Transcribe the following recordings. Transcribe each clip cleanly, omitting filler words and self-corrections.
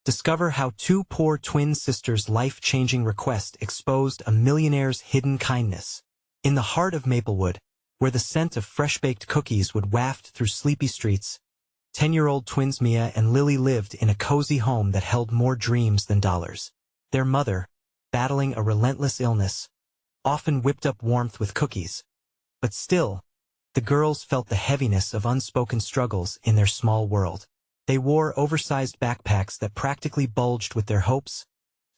Discover how two poor twin sisters' life-changing request exposed a millionaire's hidden kindness. In the heart of Maplewood, where the scent of fresh-baked cookies would waft through sleepy streets, 10-year-old twins Mia and Lily lived in a cozy home that held more dreams than dollars. Their mother, battling a relentless illness, often whipped up warmth with cookies. But still, the girls felt the heaviness of unspoken struggles in their small world. They wore oversized backpacks that practically bulged with their hopes,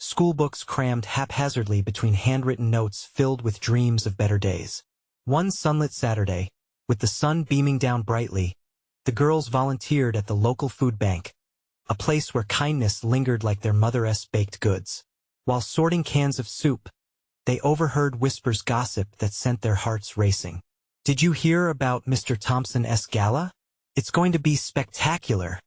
schoolbooks crammed haphazardly between handwritten notes filled with dreams of better days. One sunlit Saturday, with the sun beaming down brightly, the girls volunteered at the local food bank, a place where kindness lingered like their mother's baked goods. While sorting cans of soup, they overheard whispers gossip that sent their hearts racing. "Did you hear about Mr. Thompson's gala? It's going to be spectacular."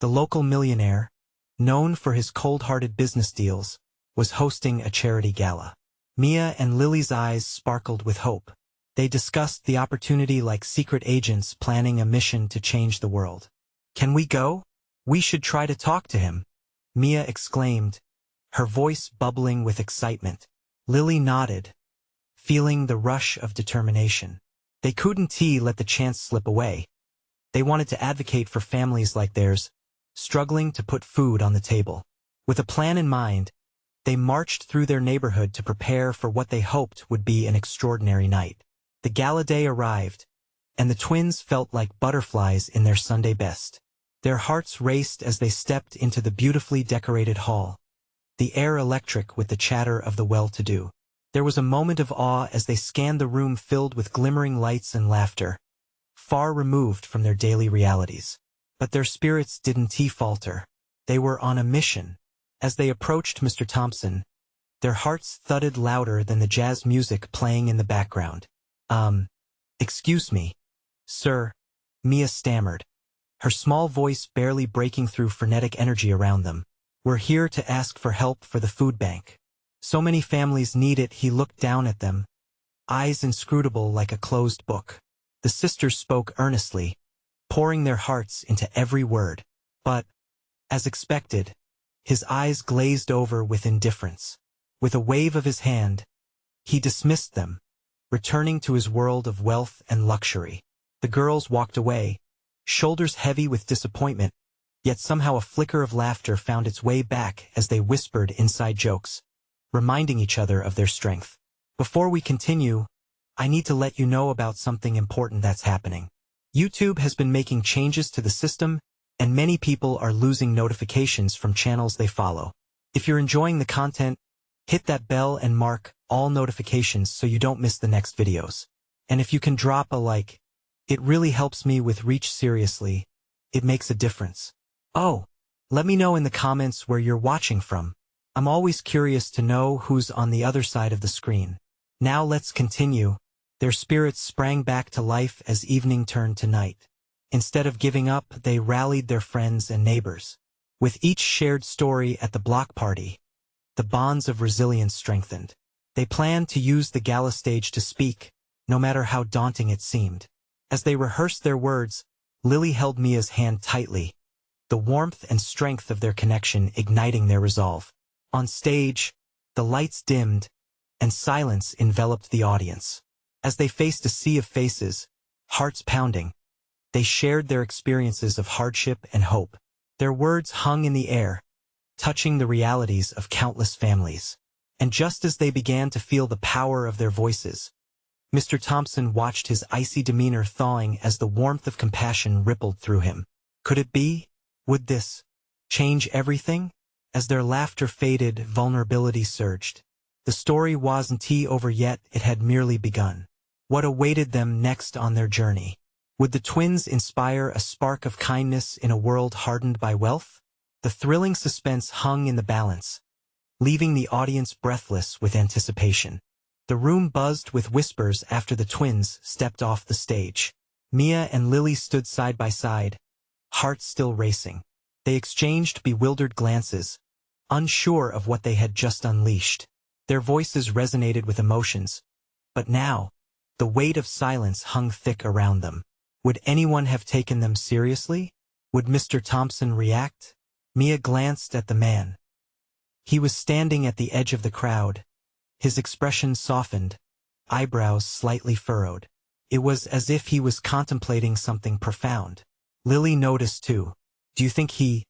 The local millionaire, known for his cold-hearted business deals, was hosting a charity gala. Mia and Lily's eyes sparkled with hope. They discussed the opportunity like secret agents planning a mission to change the world. "Can we go? We should try to talk to him," Mia exclaimed, her voice bubbling with excitement. Lily nodded, feeling the rush of determination. They couldn't let the chance slip away. They wanted to advocate for families like theirs, struggling to put food on the table. With a plan in mind, they marched through their neighborhood to prepare for what they hoped would be an extraordinary night. The gala day arrived, and the twins felt like butterflies in their Sunday best. Their hearts raced as they stepped into the beautifully decorated hall, the air electric with the chatter of the well-to-do. There was a moment of awe as they scanned the room filled with glimmering lights and laughter, far removed from their daily realities. But their spirits didn't falter. They were on a mission. As they approached Mr. Thompson, their hearts thudded louder than the jazz music playing in the background. Excuse me, sir," Mia stammered, her small voice barely breaking through frenetic energy around them. "We're here to ask for help for the food bank. So many families need it." He looked down at them, eyes inscrutable like a closed book. The sisters spoke earnestly, pouring their hearts into every word. But, as expected, his eyes glazed over with indifference. With a wave of his hand, he dismissed them, returning to his world of wealth and luxury. The girls walked away, shoulders heavy with disappointment, yet somehow a flicker of laughter found its way back as they whispered inside jokes, reminding each other of their strength. "Before we continue, I need to let you know about something important that's happening. YouTube has been making changes to the system, and many people are losing notifications from channels they follow. If you're enjoying the content, hit that bell and mark all notifications so you don't miss the next videos. And if you can drop a like, it really helps me with reach. Seriously, it makes a difference. Oh, let me know in the comments where you're watching from. I'm always curious to know who's on the other side of the screen." Now let's continue. Their spirits sprang back to life as evening turned to night. Instead of giving up, they rallied their friends and neighbors. With each shared story at the block party, the bonds of resilience strengthened. They planned to use the gala stage to speak, no matter how daunting it seemed. As they rehearsed their words, Lily held Mia's hand tightly, the warmth and strength of their connection igniting their resolve. On stage, the lights dimmed, and silence enveloped the audience. As they faced a sea of faces, hearts pounding, they shared their experiences of hardship and hope. Their words hung in the air, touching the realities of countless families. And just as they began to feel the power of their voices, Mr. Thompson watched his icy demeanor thawing as the warmth of compassion rippled through him. Could it be? Would this change everything? As their laughter faded, vulnerability surged. The story wasn't over yet, it had merely begun. What awaited them next on their journey? Would the twins inspire a spark of kindness in a world hardened by wealth? The thrilling suspense hung in the balance, leaving the audience breathless with anticipation. The room buzzed with whispers after the twins stepped off the stage. Mia and Lily stood side by side, hearts still racing. They exchanged bewildered glances, unsure of what they had just unleashed. Their voices resonated with emotions, but now, the weight of silence hung thick around them. Would anyone have taken them seriously? Would Mr. Thompson react? Mia glanced at the man. He was standing at the edge of the crowd, his expression softened, eyebrows slightly furrowed. It was as if he was contemplating something profound. Lily noticed too. "Do you think he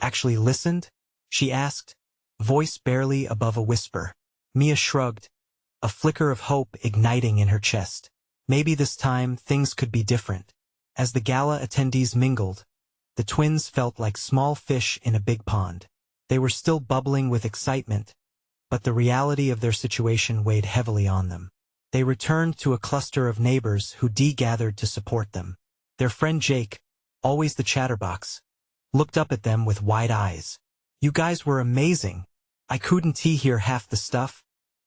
actually listened?" she asked, voice barely above a whisper. Mia shrugged, a flicker of hope igniting in her chest. Maybe this time things could be different. As the gala attendees mingled, the twins felt like small fish in a big pond. They were still bubbling with excitement, but the reality of their situation weighed heavily on them. They returned to a cluster of neighbors who gathered to support them. Their friend Jake, always the chatterbox, looked up at them with wide eyes. "You guys were amazing. I couldn't hear half the stuff,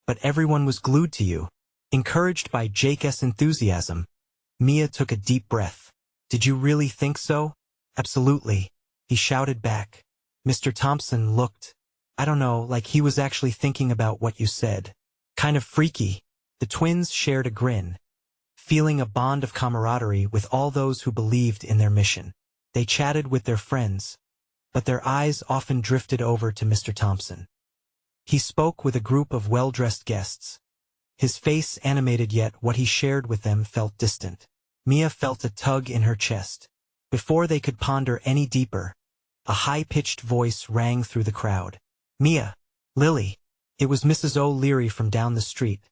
but everyone was glued to you." Encouraged by Jake's enthusiasm, Mia took a deep breath. "Did you really think so?" "Absolutely," he shouted back. Mr. Thompson looked, I don't know, like he was actually thinking about what you said. Kind of freaky. The twins shared a grin, feeling a bond of camaraderie with all those who believed in their mission. They chatted with their friends, but their eyes often drifted over to Mr. Thompson. He spoke with a group of well-dressed guests. His face animated, yet what he shared with them felt distant. Mia felt a tug in her chest. Before they could ponder any deeper, a high-pitched voice rang through the crowd. "Mia! Lily!" It was Mrs. O'Leary from down the street,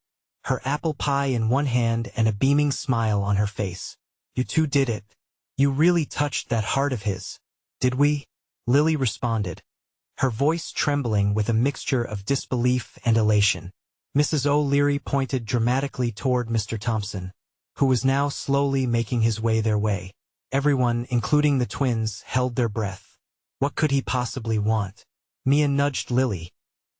her apple pie in one hand and a beaming smile on her face. "You two did it. You really touched that heart of his." "Did we?" Lily responded, her voice trembling with a mixture of disbelief and elation. Mrs. O'Leary pointed dramatically toward Mr. Thompson, who was now slowly making his way their way. Everyone, including the twins, held their breath. What could he possibly want? Mia nudged Lily,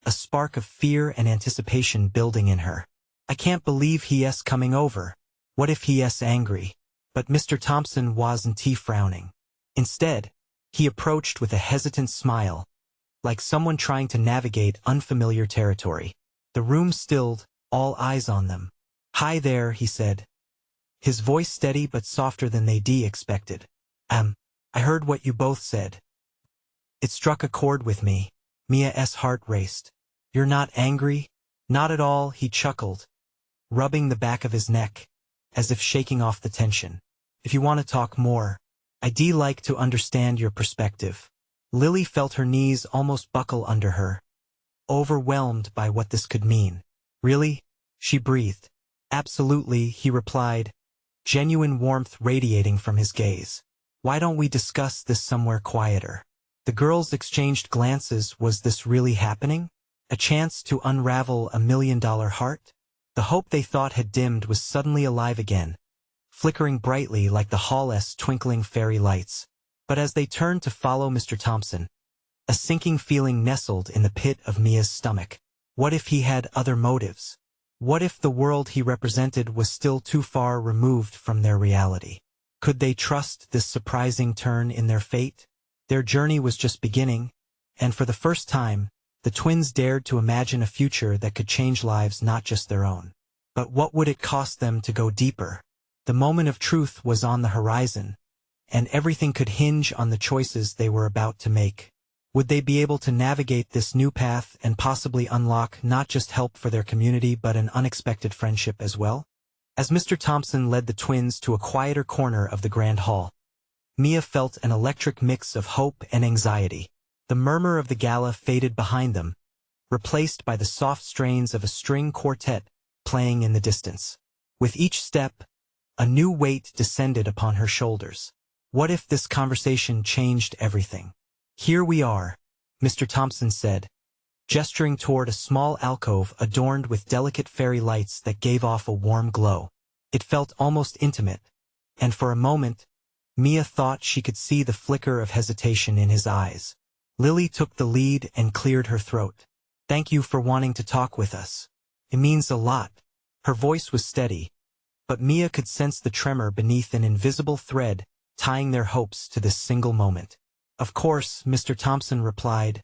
a spark of fear and anticipation building in her. "I can't believe he's coming over. What if he's angry?" But Mr. Thompson wasn't frowning. Instead, he approached with a hesitant smile, like someone trying to navigate unfamiliar territory. The room stilled, all eyes on them. "Hi there," he said, his voice steady but softer than they expected. I heard what you both said. It struck a chord with me." Mia's heart raced. "You're not angry?" "Not at all," he chuckled, rubbing the back of his neck, as if shaking off the tension. "If you want to talk more, I'd like to understand your perspective." Lily felt her knees almost buckle under her, overwhelmed by what this could mean. "Really?" she breathed. "Absolutely," he replied, genuine warmth radiating from his gaze. "Why don't we discuss this somewhere quieter?" The girls exchanged glances. Was this really happening? A chance to unravel $1 million heart? The hope they thought had dimmed was suddenly alive again, flickering brightly like the hall's twinkling fairy lights. But as they turned to follow Mr. Thompson, a sinking feeling nestled in the pit of Mia's stomach. What if he had other motives? What if the world he represented was still too far removed from their reality? Could they trust this surprising turn in their fate? Their journey was just beginning, and for the first time, the twins dared to imagine a future that could change lives, not just their own. But what would it cost them to go deeper? The moment of truth was on the horizon, and everything could hinge on the choices they were about to make. Would they be able to navigate this new path and possibly unlock not just help for their community but an unexpected friendship as well? As Mr. Thompson led the twins to a quieter corner of the grand hall, Mia felt an electric mix of hope and anxiety. The murmur of the gala faded behind them, replaced by the soft strains of a string quartet playing in the distance. With each step, a new weight descended upon her shoulders. What if this conversation changed everything? "Here we are," Mr. Thompson said, gesturing toward a small alcove adorned with delicate fairy lights that gave off a warm glow. It felt almost intimate, and for a moment, Mia thought she could see the flicker of hesitation in his eyes. Lily took the lead and cleared her throat. "Thank you for wanting to talk with us. It means a lot." Her voice was steady, but Mia could sense the tremor beneath an invisible thread tying their hopes to this single moment. "Of course," Mr. Thompson replied,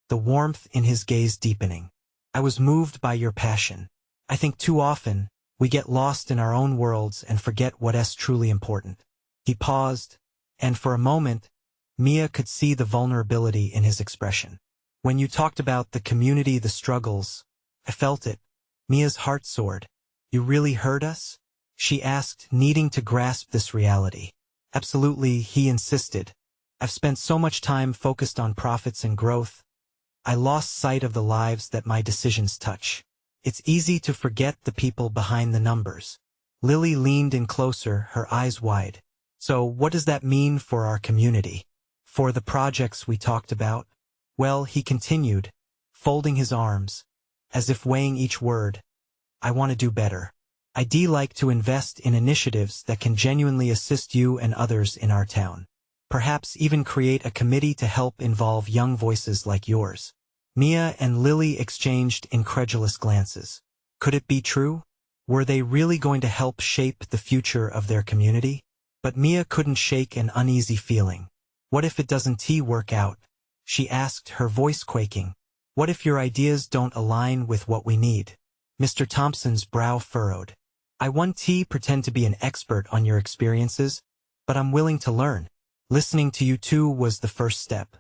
the warmth in his gaze deepening. "I was moved by your passion. I think too often, we get lost in our own worlds and forget what's truly important." He paused, and for a moment, Mia could see the vulnerability in his expression. When you talked about the community, the struggles, I felt it. Mia's heart soared. You really hurt us? She asked, needing to grasp this reality. Absolutely, he insisted. I've spent so much time focused on profits and growth. I lost sight of the lives that my decisions touch. It's easy to forget the people behind the numbers. Lily leaned in closer, her eyes wide. So what does that mean for our community? For the projects we talked about? Well, he continued, folding his arms, as if weighing each word. I want to do better. I'd like to invest in initiatives that can genuinely assist you and others in our town. Perhaps even create a committee to help involve young voices like yours. Mia and Lily exchanged incredulous glances. Could it be true? Were they really going to help shape the future of their community? But Mia couldn't shake an uneasy feeling. What if it doesn't work out? She asked, her voice quaking. What if your ideas don't align with what we need? Mr. Thompson's brow furrowed. I won't pretend to be an expert on your experiences, but I'm willing to learn. Listening to you two was the first step.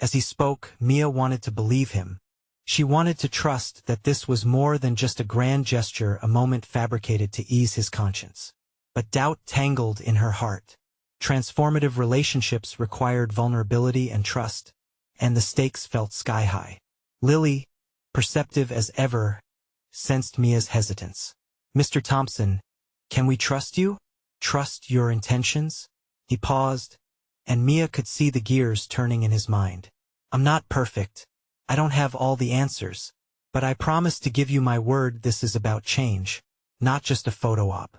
As he spoke, Mia wanted to believe him. She wanted to trust that this was more than just a grand gesture, a moment fabricated to ease his conscience. But doubt tangled in her heart. Transformative relationships required vulnerability and trust, and the stakes felt sky-high. Lily, perceptive as ever, sensed Mia's hesitance. Mr. Thompson, can we trust you? Trust your intentions? He paused, and Mia could see the gears turning in his mind. I'm not perfect. I don't have all the answers. But I promise to give you my word this is about change, not just a photo op.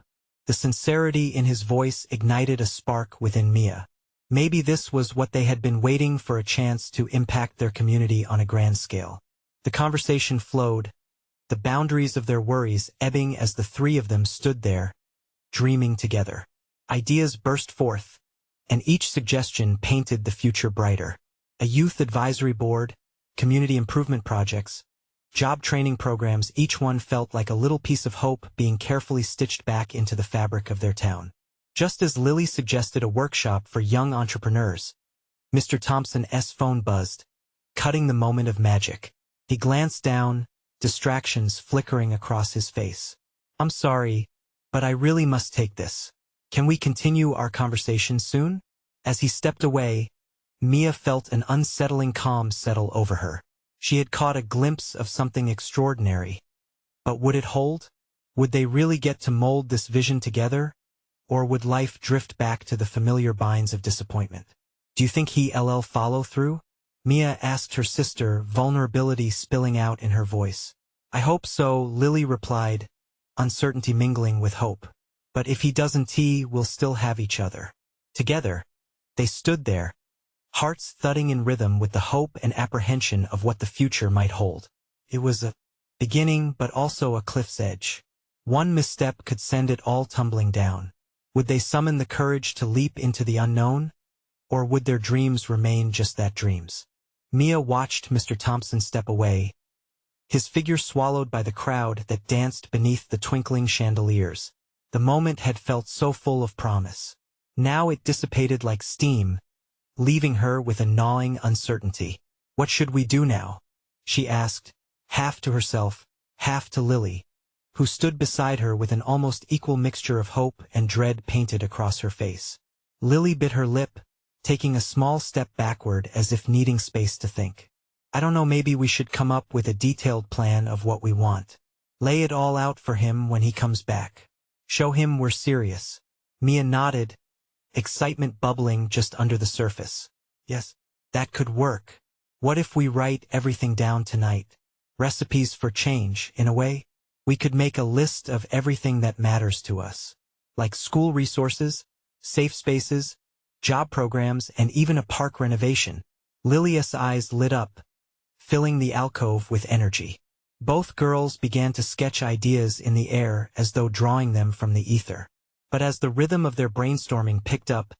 The sincerity in his voice ignited a spark within Mia. Maybe this was what they had been waiting for, a chance to impact their community on a grand scale. The conversation flowed, the boundaries of their worries ebbing as the three of them stood there, dreaming together. Ideas burst forth, and each suggestion painted the future brighter. A youth advisory board, community improvement projects, job training programs, each one felt like a little piece of hope being carefully stitched back into the fabric of their town. Just as Lily suggested a workshop for young entrepreneurs, Mr. Thompson's phone buzzed, cutting the moment of magic. He glanced down, distractions flickering across his face. I'm sorry, but I really must take this. Can we continue our conversation soon? As he stepped away, Mia felt an unsettling calm settle over her. She had caught a glimpse of something extraordinary. But would it hold? Would they really get to mold this vision together? Or would life drift back to the familiar binds of disappointment? Do you think he'll follow through? Mia asked her sister, vulnerability spilling out in her voice. I hope so, Lily replied, uncertainty mingling with hope. But if he doesn't, we'll still have each other. Together, they stood there, hearts thudding in rhythm with the hope and apprehension of what the future might hold. It was a beginning, but also a cliff's edge. One misstep could send it all tumbling down. Would they summon the courage to leap into the unknown? Or would their dreams remain just that, dreams? Mia watched Mr. Thompson step away, his figure swallowed by the crowd that danced beneath the twinkling chandeliers. The moment had felt so full of promise. Now it dissipated like steam, leaving her with a gnawing uncertainty. What should we do now? She asked, half to herself, half to Lily, who stood beside her with an almost equal mixture of hope and dread painted across her face. Lily bit her lip, taking a small step backward as if needing space to think. I don't know, maybe we should come up with a detailed plan of what we want. Lay it all out for him when he comes back. Show him we're serious. Mia nodded, excitement bubbling just under the surface. Yes, that could work. What if we write everything down tonight? Recipes for change, in a way? We could make a list of everything that matters to us. Like school resources, safe spaces, job programs, and even a park renovation. Lilia's eyes lit up, filling the alcove with energy. Both girls began to sketch ideas in the air as though drawing them from the ether. But as the rhythm of their brainstorming picked up,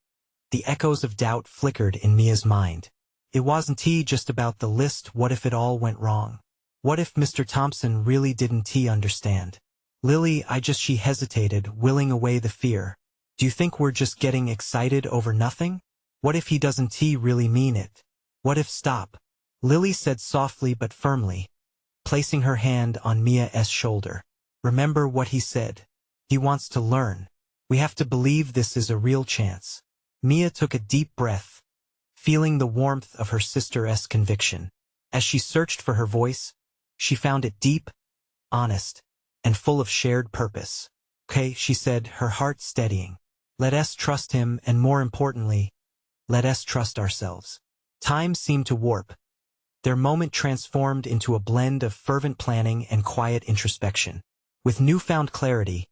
the echoes of doubt flickered in Mia's mind. It wasn't just about the list. What if it all went wrong? What if Mr. Thompson really didn't understand? Lily, she hesitated, willing away the fear. Do you think we're just getting excited over nothing? What if he doesn't really mean it? What if stop? Lily said softly but firmly, placing her hand on Mia's shoulder. Remember what he said. He wants to learn. We have to believe this is a real chance. Mia took a deep breath, feeling the warmth of her sister's conviction. As she searched for her voice, she found it deep, honest, and full of shared purpose. Okay, she said, her heart steadying. Let us trust him, and more importantly, let us trust ourselves. Time seemed to warp. Their moment transformed into a blend of fervent planning and quiet introspection. With newfound clarity,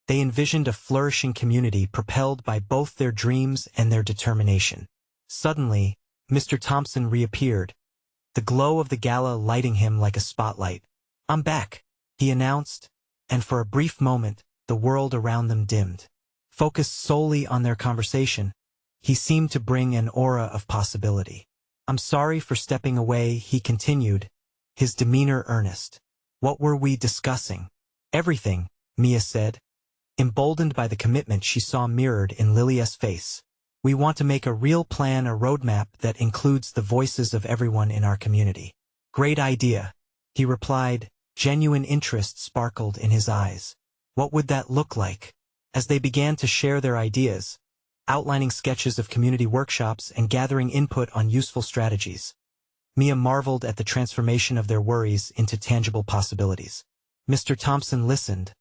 they envisioned a flourishing community propelled by both their dreams and their determination. Suddenly, Mr. Thompson reappeared, the glow of the gala lighting him like a spotlight. I'm back, he announced, and for a brief moment, the world around them dimmed. Focused solely on their conversation, he seemed to bring an aura of possibility. I'm sorry for stepping away, he continued, his demeanor earnest. What were we discussing? Everything, Mia said, emboldened by the commitment she saw mirrored in Lilia's face. We want to make a real plan, a roadmap that includes the voices of everyone in our community. Great idea, he replied, genuine interest sparkled in his eyes. What would that look like? As they began to share their ideas, outlining sketches of community workshops and gathering input on useful strategies, Mia marveled at the transformation of their worries into tangible possibilities. Mr. Thompson listened,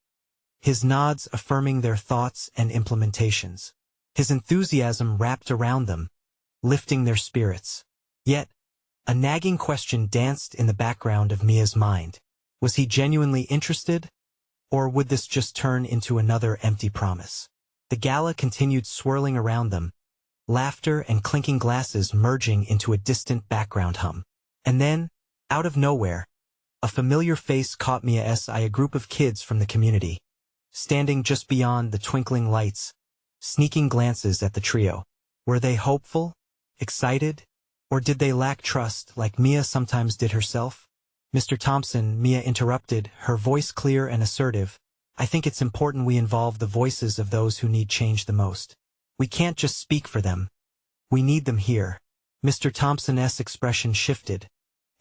his nods affirming their thoughts and implementations. His enthusiasm wrapped around them, lifting their spirits. Yet, a nagging question danced in the background of Mia's mind. Was he genuinely interested? Or would this just turn into another empty promise? The gala continued swirling around them, laughter and clinking glasses merging into a distant background hum. And then, out of nowhere, a familiar face caught Mia's eye, a group of kids from the community, standing just beyond the twinkling lights, sneaking glances at the trio. Were they hopeful, excited, or did they lack trust like Mia sometimes did herself? Mr. Thompson, Mia interrupted, her voice clear and assertive. I think it's important we involve the voices of those who need change the most. We can't just speak for them. We need them here. Mr. Thompson's expression shifted,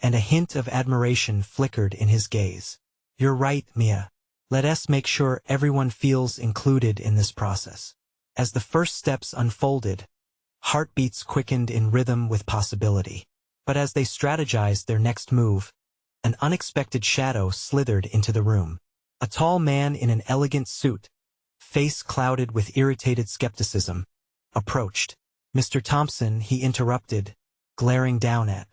and a hint of admiration flickered in his gaze. You're right, Mia. Let us make sure everyone feels included in this process. As the first steps unfolded, heartbeats quickened in rhythm with possibility. But as they strategized their next move, an unexpected shadow slithered into the room. A tall man in an elegant suit, face clouded with irritated skepticism, approached. Mr. Thompson, he interrupted, glaring down at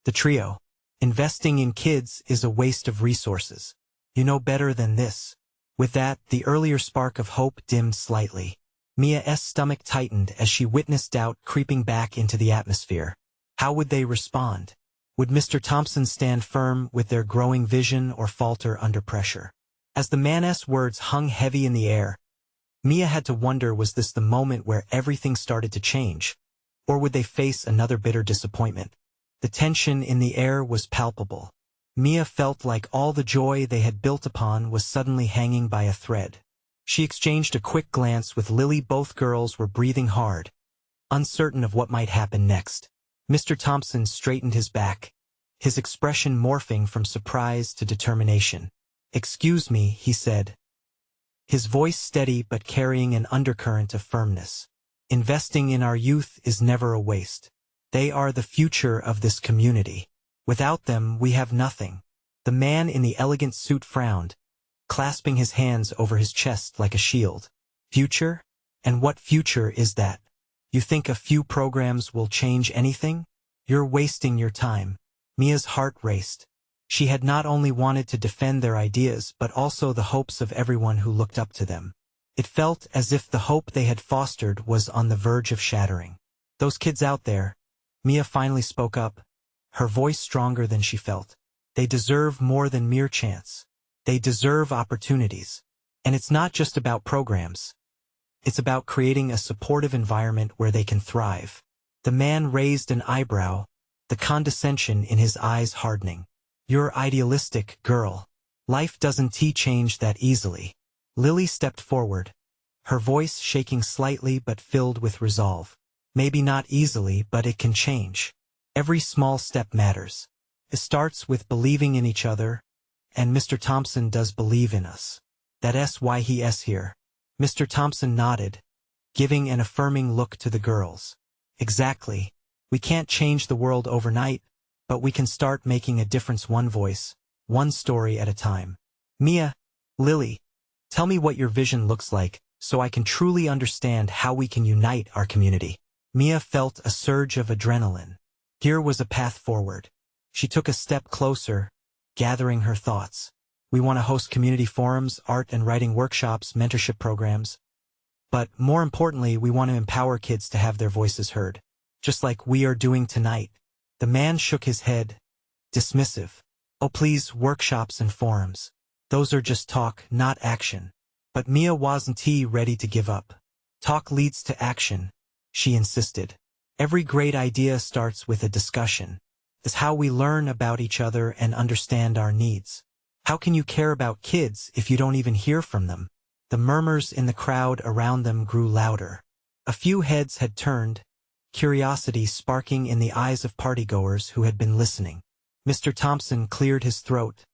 the trio. Investing in kids is a waste of resources. You know better than this. With that, the earlier spark of hope dimmed slightly. Mia's stomach tightened as she witnessed doubt creeping back into the atmosphere. How would they respond? Would Mr. Thompson stand firm with their growing vision or falter under pressure? As the man's words hung heavy in the air, Mia had to wonder, was this the moment where everything started to change? Or would they face another bitter disappointment? The tension in the air was palpable. Mia felt like all the joy they had built upon was suddenly hanging by a thread. She exchanged a quick glance with Lily. Both girls were breathing hard, uncertain of what might happen next. Mr. Thompson straightened his back, his expression morphing from surprise to determination. Excuse me, he said, his voice steady but carrying an undercurrent of firmness. Investing in our youth is never a waste. They are the future of this community. Without them, we have nothing. The man in the elegant suit frowned, clasping his hands over his chest like a shield. Future? And what future is that? You think a few programs will change anything? You're wasting your time. Mia's heart raced. She had not only wanted to defend their ideas but also the hopes of everyone who looked up to them. It felt as if the hope they had fostered was on the verge of shattering. Those kids out there, Mia finally spoke up, her voice stronger than she felt. They deserve more than mere chance. They deserve opportunities. And it's not just about programs. It's about creating a supportive environment where they can thrive. The man raised an eyebrow, the condescension in his eyes hardening. You're idealistic, girl. Life doesn't change that easily. Lily stepped forward, her voice shaking slightly but filled with resolve. Maybe not easily, but it can change. Every small step matters. It starts with believing in each other, and Mr. Thompson does believe in us. That's why he's here. Mr. Thompson nodded, giving an affirming look to the girls. Exactly. We can't change the world overnight, but we can start making a difference, one voice, one story at a time. Mia, Lily, tell me what your vision looks like, so I can truly understand how we can unite our community. Mia felt a surge of adrenaline. Here was a path forward. She took a step closer, gathering her thoughts. We want to host community forums, art and writing workshops, mentorship programs. But more importantly, we want to empower kids to have their voices heard. Just like we are doing tonight. The man shook his head, dismissive. Oh please, workshops and forums. Those are just talk, not action. But Mia wasn't ready to give up. Talk leads to action, she insisted. Every great idea starts with a discussion. It's how we learn about each other and understand our needs. How can you care about kids if you don't even hear from them? The murmurs in the crowd around them grew louder. A few heads had turned, curiosity sparking in the eyes of partygoers who had been listening. Mr. Thompson cleared his throat,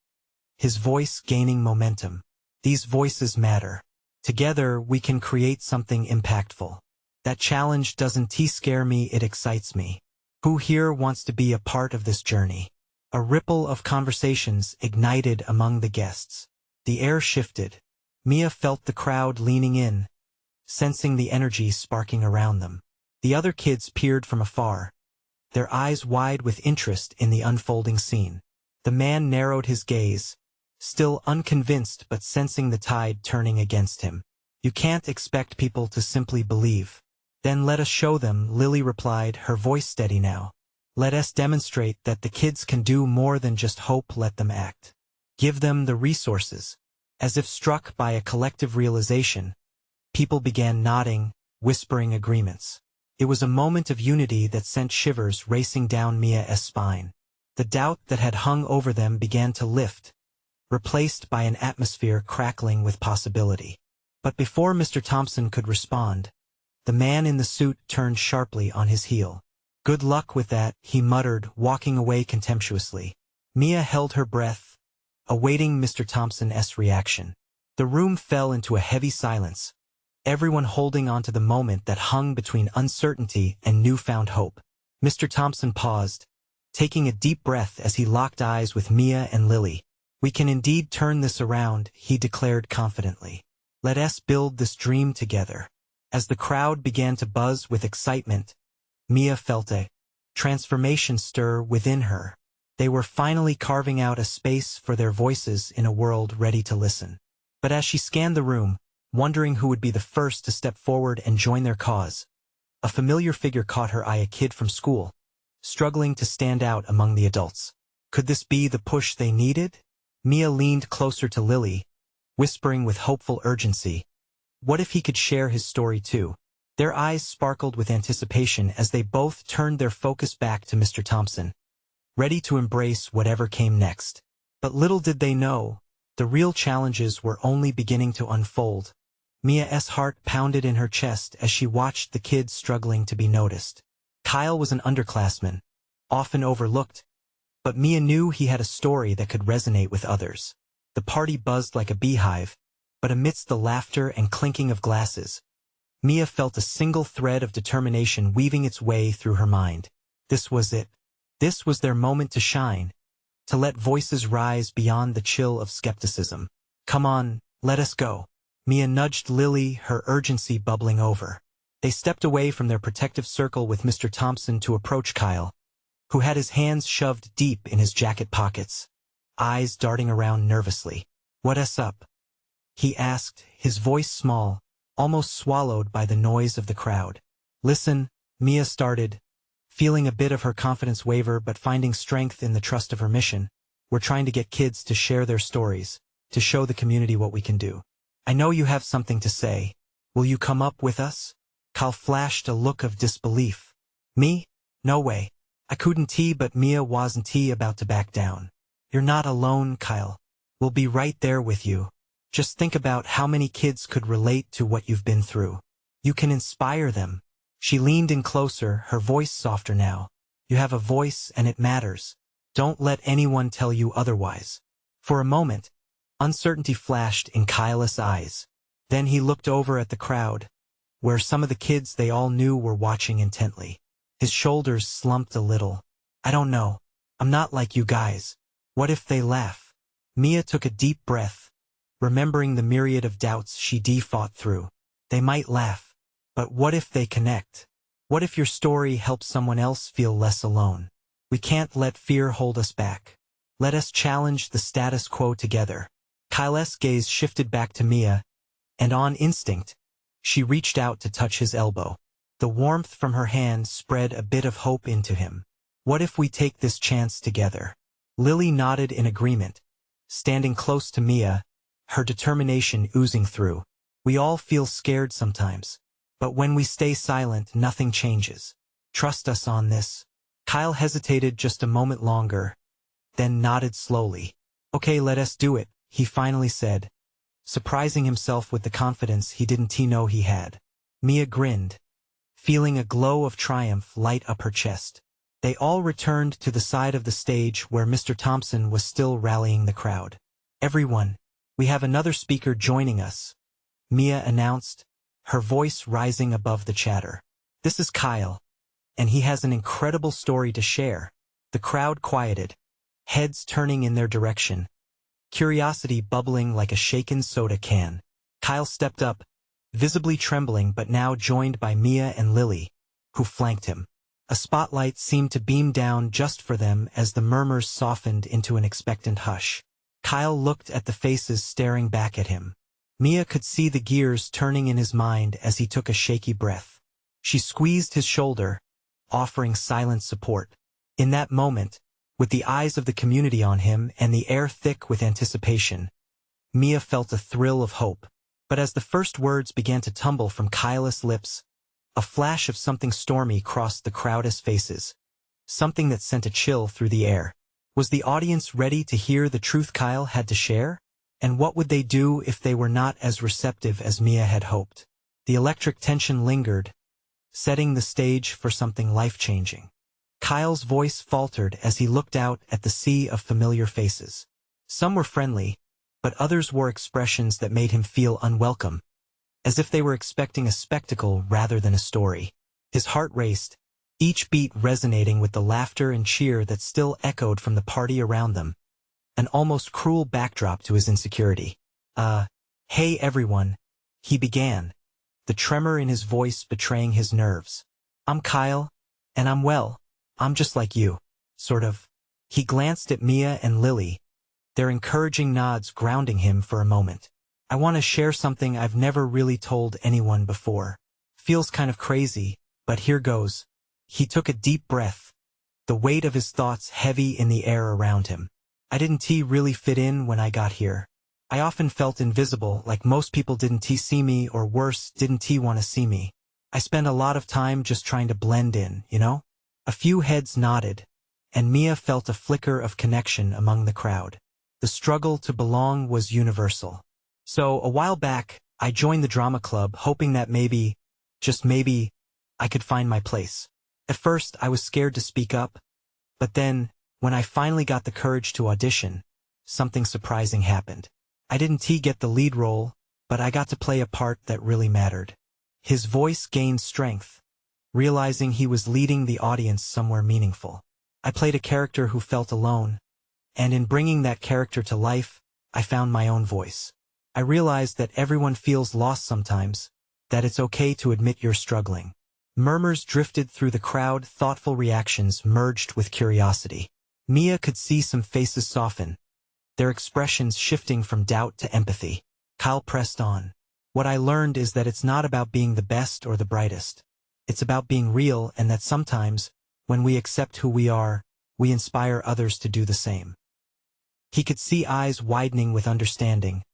his voice gaining momentum. These voices matter. Together we can create something impactful. That challenge doesn't scare me, it excites me. Who here wants to be a part of this journey? A ripple of conversations ignited among the guests. The air shifted. Mia felt the crowd leaning in, sensing the energy sparking around them. The other kids peered from afar, their eyes wide with interest in the unfolding scene. The man narrowed his gaze, still unconvinced but sensing the tide turning against him. You can't expect people to simply believe. Then let us show them, Lily replied, her voice steady now. Let us demonstrate that the kids can do more than just hope, let them act. Give them the resources. As if struck by a collective realization, people began nodding, whispering agreements. It was a moment of unity that sent shivers racing down Mia's spine. The doubt that had hung over them began to lift, replaced by an atmosphere crackling with possibility. But before Mr. Thompson could respond, the man in the suit turned sharply on his heel. Good luck with that, he muttered, walking away contemptuously. Mia held her breath, awaiting Mr. Thompson's reaction. The room fell into a heavy silence, everyone holding on to the moment that hung between uncertainty and newfound hope. Mr. Thompson paused, taking a deep breath as he locked eyes with Mia and Lily. We can indeed turn this around, he declared confidently. Let us build this dream together. As the crowd began to buzz with excitement, Mia felt a transformation stir within her. They were finally carving out a space for their voices in a world ready to listen. But as she scanned the room, wondering who would be the first to step forward and join their cause, a familiar figure caught her eye, a kid from school, struggling to stand out among the adults. Could this be the push they needed? Mia leaned closer to Lily, whispering with hopeful urgency, what if he could share his story too? Their eyes sparkled with anticipation as they both turned their focus back to Mr. Thompson, ready to embrace whatever came next. But little did they know, the real challenges were only beginning to unfold. Mia's heart pounded in her chest as she watched the kids struggling to be noticed. Kyle was an underclassman, often overlooked, but Mia knew he had a story that could resonate with others. The party buzzed like a beehive, but amidst the laughter and clinking of glasses, Mia felt a single thread of determination weaving its way through her mind. This was it. This was their moment to shine, to let voices rise beyond the chill of skepticism. Come on, let us go. Mia nudged Lily, her urgency bubbling over. They stepped away from their protective circle with Mr. Thompson to approach Kyle, who had his hands shoved deep in his jacket pockets, eyes darting around nervously. What's up? He asked, his voice small, almost swallowed by the noise of the crowd. Listen, Mia started, feeling a bit of her confidence waver but finding strength in the trust of her mission. We're trying to get kids to share their stories, to show the community what we can do. I know you have something to say. Will you come up with us? Kyle flashed a look of disbelief. Me? No way. I couldn't but Mia wasn't about to back down. You're not alone, Kyle. We'll be right there with you. Just think about how many kids could relate to what you've been through. You can inspire them, She leaned in closer, her voice softer now. You have a voice and it matters. Don't let anyone tell you otherwise. For a moment, uncertainty flashed in Kyle's eyes. Then he looked over at the crowd, where some of the kids they all knew were watching intently. His shoulders slumped a little. I don't know. I'm not like you guys. What if they laugh? Mia took a deep breath, remembering the myriad of doubts she fought through. They might laugh. But what if they connect? What if your story helps someone else feel less alone? We can't let fear hold us back. Let us challenge the status quo together. Kyle's gaze shifted back to Mia, and on instinct, she reached out to touch his elbow. The warmth from her hand spread a bit of hope into him. What if we take this chance together? Lily nodded in agreement, standing close to Mia, her determination oozing through. We all feel scared sometimes, but when we stay silent, nothing changes. Trust us on this. Kyle hesitated just a moment longer, then nodded slowly. Okay, let us do it, he finally said, surprising himself with the confidence he didn't know he had. Mia grinned, feeling a glow of triumph light up her chest. They all returned to the side of the stage where Mr. Thompson was still rallying the crowd. Everyone, we have another speaker joining us, Mia announced, her voice rising above the chatter. This is Kyle, and he has an incredible story to share. The crowd quieted, heads turning in their direction, curiosity bubbling like a shaken soda can. Kyle stepped up, visibly trembling but now joined by Mia and Lily, who flanked him. A spotlight seemed to beam down just for them as the murmurs softened into an expectant hush. Kyle looked at the faces staring back at him. Mia could see the gears turning in his mind as he took a shaky breath. She squeezed his shoulder, offering silent support. In that moment, with the eyes of the community on him and the air thick with anticipation, Mia felt a thrill of hope. But as the first words began to tumble from Kyle's lips, a flash of something stormy crossed the crowd's faces, something that sent a chill through the air. Was the audience ready to hear the truth Kyle had to share? And what would they do if they were not as receptive as Mia had hoped? The electric tension lingered, setting the stage for something life-changing. Kyle's voice faltered as he looked out at the sea of familiar faces. Some were friendly, but others wore expressions that made him feel unwelcome, as if they were expecting a spectacle rather than a story. His heart raced, each beat resonating with the laughter and cheer that still echoed from the party around them, an almost cruel backdrop to his insecurity. Hey everyone, he began, the tremor in his voice betraying his nerves. I'm Kyle, and I'm well. I'm just like you, sort of. He glanced at Mia and Lily, their encouraging nods grounding him for a moment. I want to share something I've never really told anyone before. Feels kind of crazy, but here goes. He took a deep breath, the weight of his thoughts heavy in the air around him. I didn't really fit in when I got here. I often felt invisible, like most people didn't see me, or worse, didn't want to see me. I spent a lot of time just trying to blend in, you know? A few heads nodded, and Mia felt a flicker of connection among the crowd. The struggle to belong was universal. So, a while back, I joined the drama club hoping that maybe, just maybe, I could find my place. At first, I was scared to speak up, but then, when I finally got the courage to audition, something surprising happened. I didn't get the lead role, but I got to play a part that really mattered. His voice gained strength, realizing he was leading the audience somewhere meaningful. I played a character who felt alone, and in bringing that character to life, I found my own voice. I realized that everyone feels lost sometimes, that it's okay to admit you're struggling. Murmurs drifted through the crowd, thoughtful reactions merged with curiosity. Mia could see some faces soften, their expressions shifting from doubt to empathy. Kyle pressed on. What I learned is that it's not about being the best or the brightest. It's about being real, and that sometimes, when we accept who we are, we inspire others to do the same. He could see eyes widening with understanding,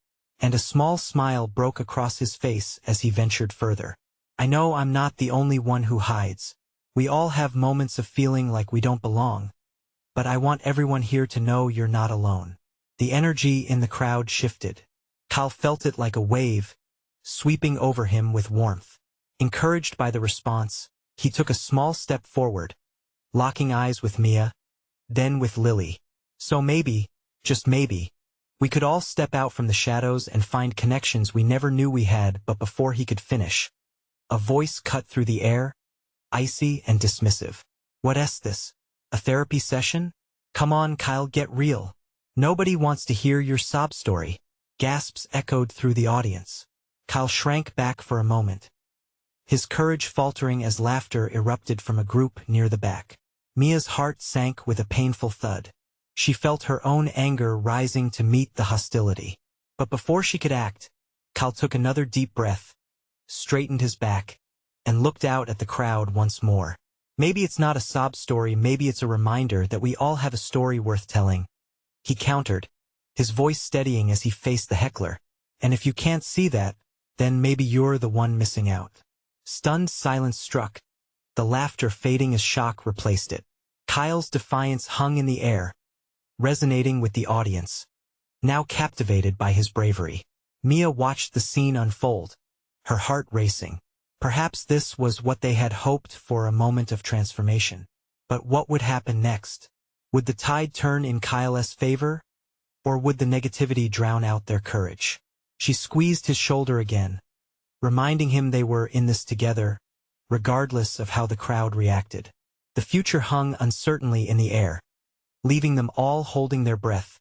and a small smile broke across his face as he ventured further. I know I'm not the only one who hides. We all have moments of feeling like we don't belong, but I want everyone here to know you're not alone. The energy in the crowd shifted. Kyle felt it like a wave, sweeping over him with warmth. Encouraged by the response, He took a small step forward, locking eyes with Mia, then with Lily. So maybe, just maybe, we could all step out from the shadows and find connections we never knew we had. But before he could finish, a voice cut through the air, icy and dismissive. What's this? A therapy session? Come on, Kyle, get real. Nobody wants to hear your sob story. Gasps echoed through the audience. Kyle shrank back for a moment, his courage faltering as laughter erupted from a group near the back. Mia's heart sank with a painful thud. She felt her own anger rising to meet the hostility. But before she could act, Kyle took another deep breath, straightened his back, and looked out at the crowd once more. Maybe it's not a sob story, maybe it's a reminder that we all have a story worth telling. He countered, his voice steadying as he faced the heckler. And if you can't see that, then maybe you're the one missing out. Stunned silence struck, the laughter fading as shock replaced it. Kyle's defiance hung in the air, resonating with the audience, now captivated by his bravery. Mia watched the scene unfold, her heart racing. Perhaps this was what they had hoped for, a moment of transformation. But what would happen next? Would the tide turn in Kyle's favor? Or would the negativity drown out their courage? She squeezed his shoulder again, reminding him they were in this together, regardless of how the crowd reacted. The future hung uncertainly in the air, leaving them all holding their breath,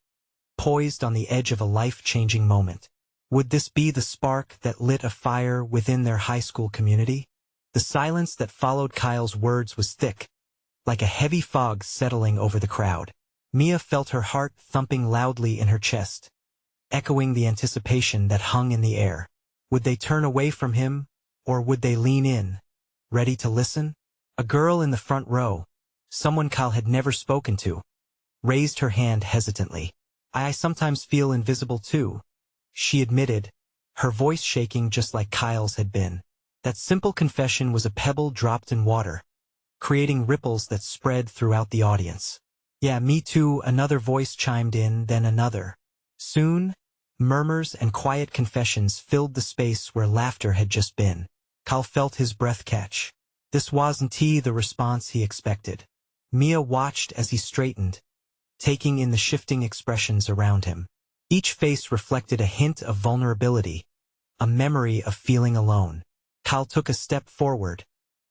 poised on the edge of a life-changing moment. Would this be the spark that lit a fire within their high school community? The silence that followed Kyle's words was thick, like a heavy fog settling over the crowd. Mia felt her heart thumping loudly in her chest, echoing the anticipation that hung in the air. Would they turn away from him, or would they lean in, ready to listen? A girl in the front row, someone Kyle had never spoken to, raised her hand hesitantly. I sometimes feel invisible too, she admitted, her voice shaking just like Kyle's had been. That simple confession was a pebble dropped in water, creating ripples that spread throughout the audience. Yeah, me too, another voice chimed in, then another. Soon, murmurs and quiet confessions filled the space where laughter had just been. Kyle felt his breath catch. This wasn't the response he expected. Mia watched as he straightened, taking in the shifting expressions around him. Each face reflected a hint of vulnerability, a memory of feeling alone. Kyle took a step forward,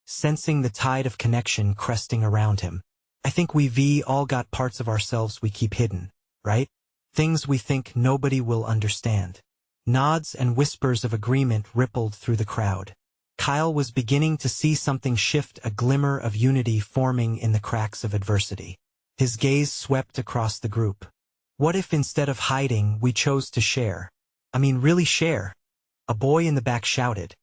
sensing the tide of connection cresting around him. I think we've all got parts of ourselves we keep hidden, right? Things we think nobody will understand. Nods and whispers of agreement rippled through the crowd. Kyle was beginning to see something shift, a glimmer of unity forming in the cracks of adversity. His gaze swept across the group. What if instead of hiding, we chose to share? I mean, really share? A boy in the back shouted.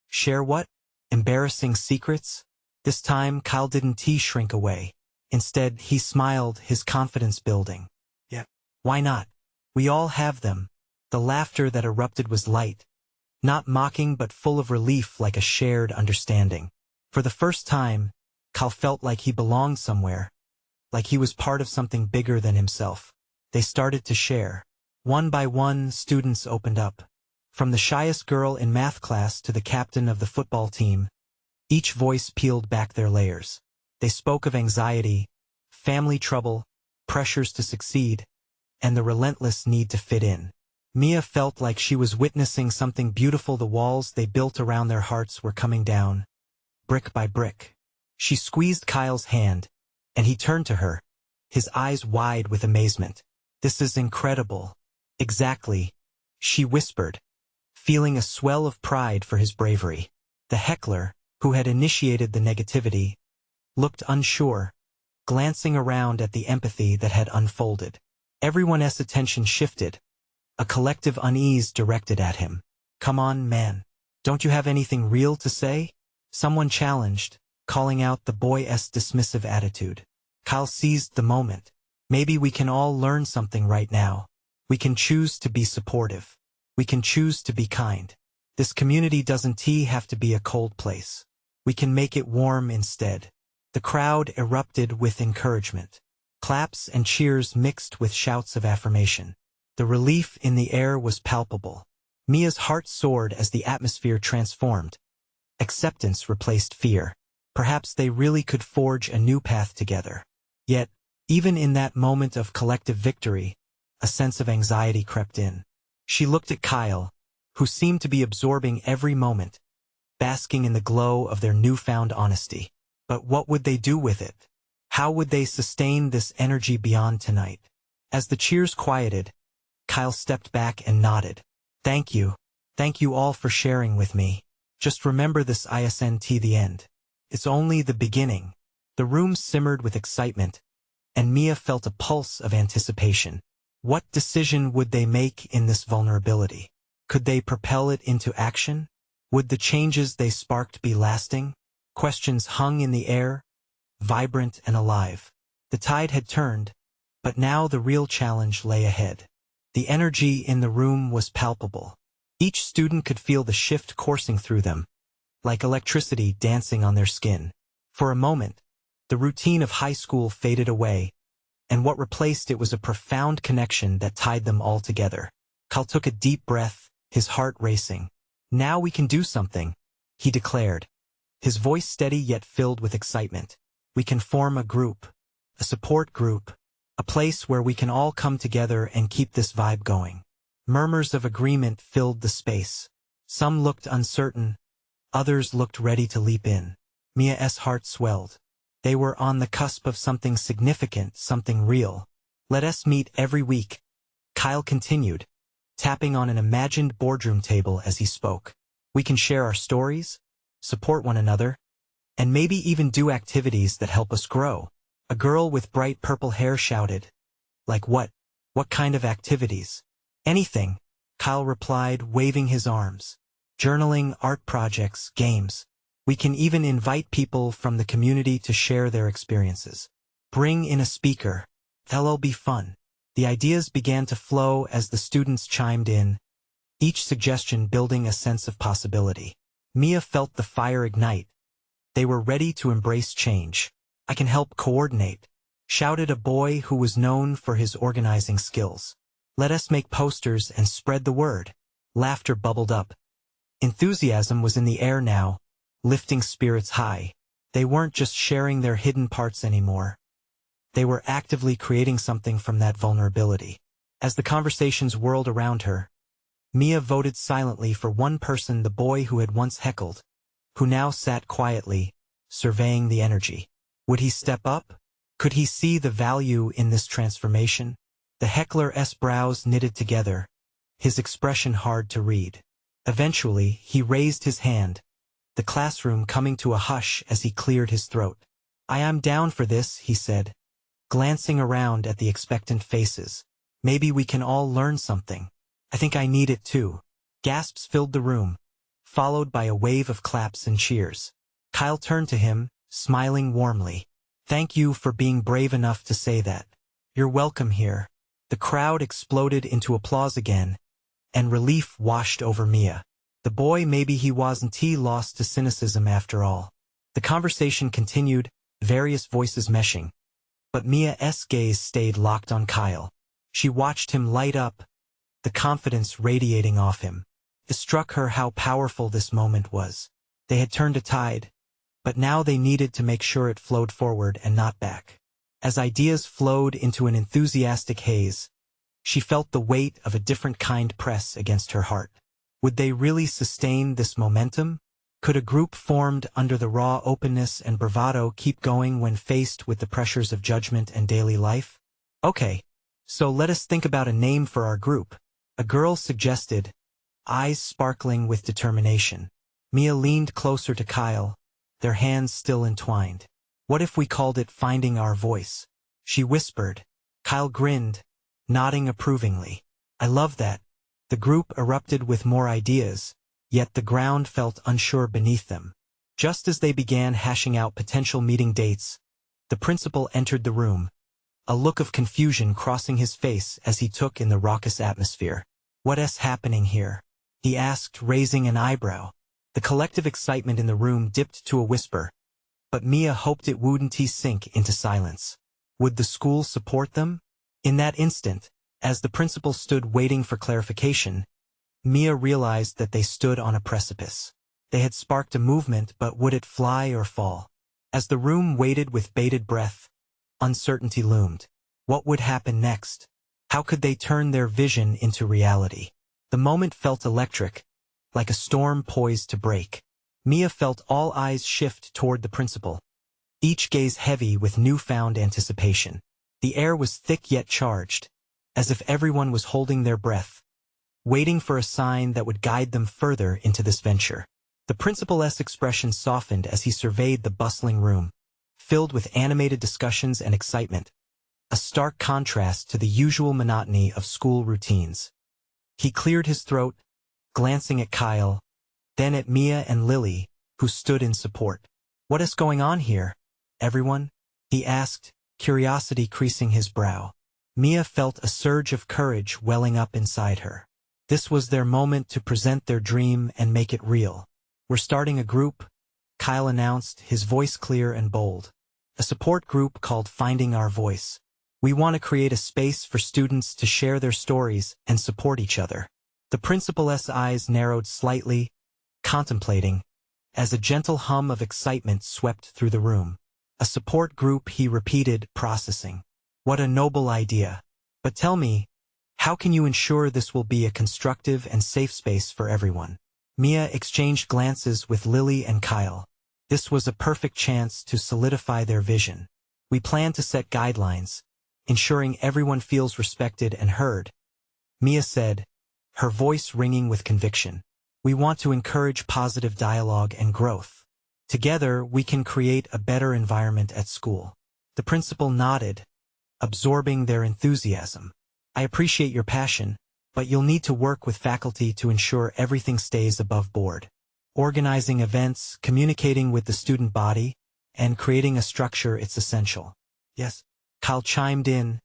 Share what? Embarrassing secrets? This time, Kyle didn't shrink away. Instead, he smiled, his confidence building. Yeah. Why not? We all have them. The laughter that erupted was light, not mocking but full of relief, like a shared understanding. For the first time, Kyle felt like he belonged somewhere, like he was part of something bigger than himself. They started to share. One by one, students opened up. From the shyest girl in math class to the captain of the football team, each voice peeled back their layers. They spoke of anxiety, family trouble, pressures to succeed, and the relentless need to fit in. Mia felt like she was witnessing something beautiful. The walls they built around their hearts were coming down, brick by brick. She squeezed Kyle's hand, and he turned to her, his eyes wide with amazement. This is incredible. Exactly, she whispered, feeling a swell of pride for his bravery. The heckler, who had initiated the negativity, looked unsure, glancing around at the empathy that had unfolded. Everyone's attention shifted, a collective unease directed at him. Come on, man. Don't you have anything real to say? Someone challenged, calling out the boy's dismissive attitude. Kyle seized the moment. Maybe we can all learn something right now. We can choose to be supportive. We can choose to be kind. This community doesn't have to be a cold place. We can make it warm instead. The crowd erupted with encouragement. Claps and cheers mixed with shouts of affirmation. The relief in the air was palpable. Mia's heart soared as the atmosphere transformed. Acceptance replaced fear. Perhaps they really could forge a new path together. Yet, even in that moment of collective victory, a sense of anxiety crept in. She looked at Kyle, who seemed to be absorbing every moment, basking in the glow of their newfound honesty. But what would they do with it? How would they sustain this energy beyond tonight? As the cheers quieted, Kyle stepped back and nodded. Thank you. Thank you all for sharing with me. Just remember this isn't the end. It's only the beginning. The room simmered with excitement, and Mia felt a pulse of anticipation. What decision would they make in this vulnerability? Could they propel it into action? Would the changes they sparked be lasting? Questions hung in the air, vibrant and alive. The tide had turned, but now the real challenge lay ahead. The energy in the room was palpable. Each student could feel the shift coursing through them, like electricity dancing on their skin. For a moment, the routine of high school faded away, and what replaced it was a profound connection that tied them all together. Kyle took a deep breath, his heart racing. Now we can do something, he declared, his voice steady yet filled with excitement. We can form a group, a support group, a place where we can all come together and keep this vibe going. Murmurs of agreement filled the space. Some looked uncertain, others looked ready to leap in. Mia's heart swelled. They were on the cusp of something significant, something real. Let us meet every week, Kyle continued, tapping on an imagined boardroom table as he spoke. We can share our stories, support one another, and maybe even do activities that help us grow. A girl with bright purple hair shouted. Like what? What kind of activities? Anything, Kyle replied, waving his arms. Journaling, art projects, games. We can even invite people from the community to share their experiences. Bring in a speaker. That'll be fun. The ideas began to flow as the students chimed in, each suggestion building a sense of possibility. Mia felt the fire ignite. They were ready to embrace change. I can help coordinate, shouted a boy who was known for his organizing skills. Let us make posters and spread the word. Laughter bubbled up. Enthusiasm was in the air now, lifting spirits high. They weren't just sharing their hidden parts anymore. They were actively creating something from that vulnerability. As the conversations whirled around her, Mia voted silently for one person, the boy who had once heckled, who now sat quietly, surveying the energy. Would he step up? Could he see the value in this transformation? The heckler's brows knitted together, his expression hard to read. Eventually, he raised his hand, the classroom coming to a hush as he cleared his throat. I am down for this, he said, glancing around at the expectant faces. Maybe we can all learn something. I think I need it too. Gasps filled the room, followed by a wave of claps and cheers. Kyle turned to him, smiling warmly. Thank you for being brave enough to say that. You're welcome here. The crowd exploded into applause again, and relief washed over Mia. The boy, maybe he wasn't lost to cynicism after all. The conversation continued, various voices meshing. But Mia's gaze stayed locked on Kyle. She watched him light up, the confidence radiating off him. It struck her how powerful this moment was. They had turned a tide, but now they needed to make sure it flowed forward and not back. As ideas flowed into an enthusiastic haze, she felt the weight of a different kind press against her heart. Would they really sustain this momentum? Could a group formed under the raw openness and bravado keep going when faced with the pressures of judgment and daily life? Okay, so let us think about a name for our group. A girl suggested, eyes sparkling with determination. Mia leaned closer to Kyle, their hands still entwined. What if we called it Finding Our Voice? She whispered. Kyle grinned, nodding approvingly. I love that. The group erupted with more ideas, yet the ground felt unsure beneath them. Just as they began hashing out potential meeting dates, the principal entered the room, a look of confusion crossing his face as he took in the raucous atmosphere. What's happening here? He asked, raising an eyebrow. The collective excitement in the room dipped to a whisper, but Mia hoped it wouldn't sink into silence. Would the school support them? In that instant, as the principal stood waiting for clarification, Mia realized that they stood on a precipice. They had sparked a movement, but would it fly or fall? As the room waited with bated breath, uncertainty loomed. What would happen next? How could they turn their vision into reality? The moment felt electric, like a storm poised to break. Mia felt all eyes shift toward the principal, each gaze heavy with newfound anticipation. The air was thick yet charged, as if everyone was holding their breath, waiting for a sign that would guide them further into this venture. The principal's expression softened as he surveyed the bustling room, filled with animated discussions and excitement, a stark contrast to the usual monotony of school routines. He cleared his throat, glancing at Kyle, then at Mia and Lily, who stood in support. "What is going on here, everyone?" he asked, curiosity creasing his brow. Mia felt a surge of courage welling up inside her. This was their moment to present their dream and make it real. "We're starting a group," Kyle announced, his voice clear and bold. "A support group called Finding Our Voice. We want to create a space for students to share their stories and support each other." The principal's eyes narrowed slightly, contemplating, as a gentle hum of excitement swept through the room. "A support group," he repeated, processing. "What a noble idea. But tell me, how can you ensure this will be a constructive and safe space for everyone?" Mia exchanged glances with Lily and Kyle. This was a perfect chance to solidify their vision. "We plan to set guidelines, ensuring everyone feels respected and heard," Mia said, her voice ringing with conviction. "We want to encourage positive dialogue and growth. Together, we can create a better environment at school." The principal nodded, absorbing their enthusiasm. "I appreciate your passion, but you'll need to work with faculty to ensure everything stays above board. Organizing events, communicating with the student body, and creating a structure is essential." "Yes," Kyle chimed in,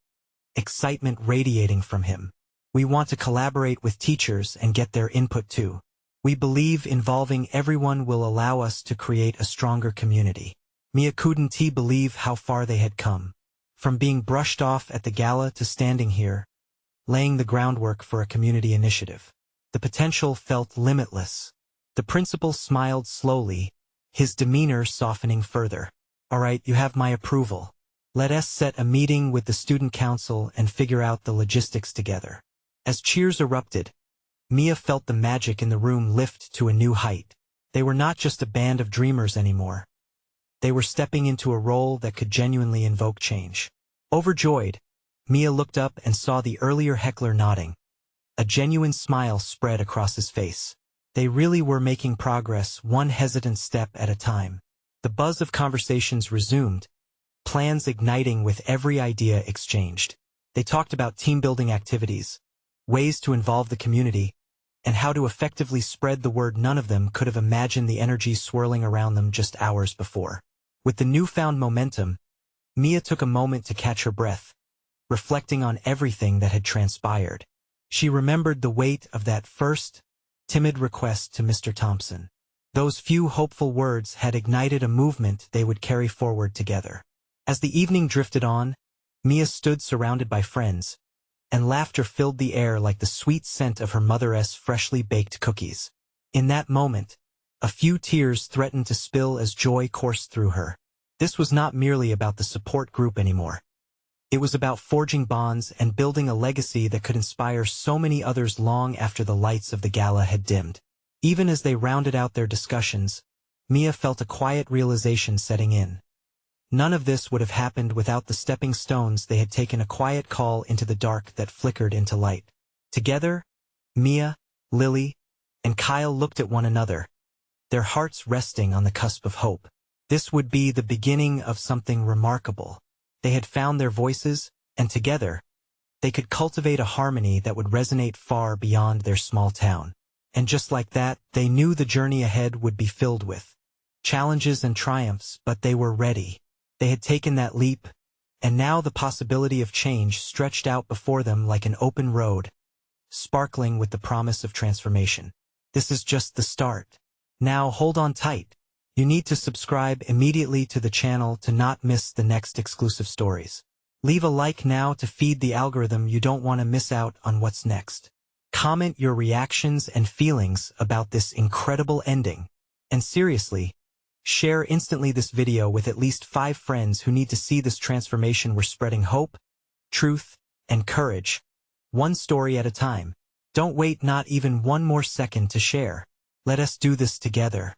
excitement radiating from him. "We want to collaborate with teachers and get their input too. We believe involving everyone will allow us to create a stronger community." Mia couldn't believe how far they had come. From being brushed off at the gala to standing here, laying the groundwork for a community initiative. The potential felt limitless. The principal smiled slowly, his demeanor softening further. "All right, you have my approval. Let us set a meeting with the student council and figure out the logistics together." As cheers erupted, Mia felt the magic in the room lift to a new height. They were not just a band of dreamers anymore. They were stepping into a role that could genuinely invoke change. Overjoyed, Mia looked up and saw the earlier heckler nodding. A genuine smile spread across his face. They really were making progress, one hesitant step at a time. The buzz of conversations resumed, plans igniting with every idea exchanged. They talked about team-building activities, ways to involve the community, and how to effectively spread the word. None of them could have imagined the energy swirling around them just hours before. With the newfound momentum, Mia took a moment to catch her breath, reflecting on everything that had transpired. She remembered the weight of that first, timid request to Mr. Thompson. Those few hopeful words had ignited a movement they would carry forward together. As the evening drifted on, Mia stood surrounded by friends, and laughter filled the air like the sweet scent of her mother's freshly baked cookies. In that moment, a few tears threatened to spill as joy coursed through her. This was not merely about the support group anymore. It was about forging bonds and building a legacy that could inspire so many others long after the lights of the gala had dimmed. Even as they rounded out their discussions, Mia felt a quiet realization setting in. None of this would have happened without the stepping stones they had taken, a quiet call into the dark that flickered into light. Together, Mia, Lily, and Kyle looked at one another, their hearts resting on the cusp of hope. This would be the beginning of something remarkable. They had found their voices, and together, they could cultivate a harmony that would resonate far beyond their small town. And just like that, they knew the journey ahead would be filled with challenges and triumphs, but they were ready. They had taken that leap, and now the possibility of change stretched out before them like an open road, sparkling with the promise of transformation. This is just the start. Now hold on tight. You need to subscribe immediately to the channel to not miss the next exclusive stories. Leave a like now to feed the algorithm. You don't want to miss out on what's next. Comment your reactions and feelings about this incredible ending. And seriously, Share instantly this video with at least 5 friends who need to see this transformation. We're spreading hope, truth, and courage, one story at a time. Don't wait not even one more second to share. Let us do this together.